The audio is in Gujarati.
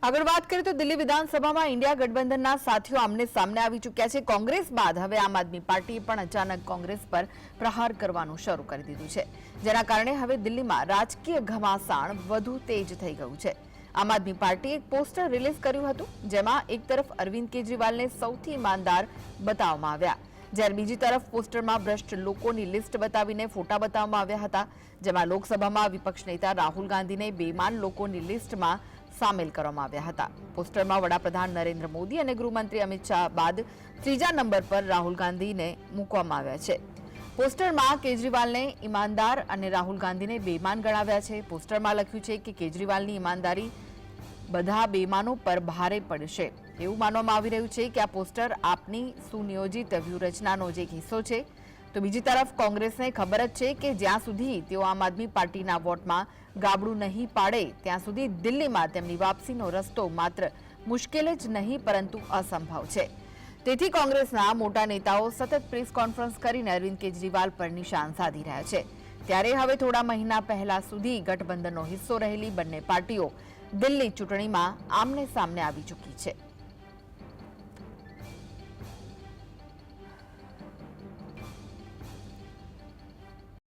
આગળ વાત કરીએ તો દિલ્હી વિધાનસભામાં ઇન્ડિયા ગઠબંધનના સાથીઓ આમને સામને આવી ચૂક્યા છે। કોંગ્રેસ બાદ હવે આમ આદમી પાર્ટીએ પણ અચાનક કોંગ્રેસ પર પ્રહાર કરવાનું શરૂ કરી દીધું છે, જેના કારણે હવે દિલ્હીમાં રાજકીય ઘમાસાણ વધુ તેજ થઈ ગયું છે। આમ આદમી પાર્ટીએ એક પોસ્ટર રિલીઝ કર્યું હતું, જેમાં એક તરફ અરવિંદ કેજરીવાલને સૌથી ઈમાનદાર બતાવવામાં આવ્યા, જ્યારે બીજી તરફ પોસ્ટરમાં ભ્રષ્ટ લોકોની લિસ્ટ બતાવીને ફોટા બતાવવામાં આવ્યા હતા, જેમાં લોકસભામાં વિપક્ષ નેતા રાહુલ ગાંધીને બેઈમાન લોકોની લિસ્ટમાં સામેલ કરવામાં આવ્યા હતા। પોસ્ટરમાં વડાપ્રધાન નરેન્દ્ર મોદી અને ગૃહમંત્રી અમિત શાહ બાદ ત્રીજા નંબર પર રાહુલ ગાંધીને મૂકવામાં આવ્યા છે। પોસ્ટરમાં કેજરીવાલને ઈમાનદાર અને રાહુલ ગાંધીને બેઈમાન ગણાવ્યા છે। પોસ્ટરમાં લખ્યું છે કે કેજરીવાલની ઈમાનદારી બધા બેઈમાનો પર ભારે પડશે। એવું માનવામાં આવી રહ્યું છે કે આ પોસ્ટર આપની સુનિયોજિત વ્યૂહરચનાનો જ એક હિસ્સો છે। તો બીજી તરફ કોંગ્રેસને ખબર જ છે કે જ્યાં સુધી તેઓ આમ આદમી પાર્ટીના વોટમાં ગાબડું નહીં પાડે ત્યાં સુધી દિલ્હીમાં તેમની વાપસીનો રસ્તો માત્ર મુશ્કેલ જ નહીં પરંતુ અસંભવ છે। તેથી કોંગ્રેસના મોટા નેતાઓ સતત પ્રેસ કોન્ફરન્સ કરીને અરવિંદ કેજરીવાલ પર નિશાન સાધી રહ્યા છે। ત્યારે હવે થોડા મહિના પહેલા સુધી ગઠબંધનનો હિસ્સો રહેલી બંને પાર્ટીઓ દિલ્હી ચૂંટણીમાં આમને સામને આવી ચૂકી છે।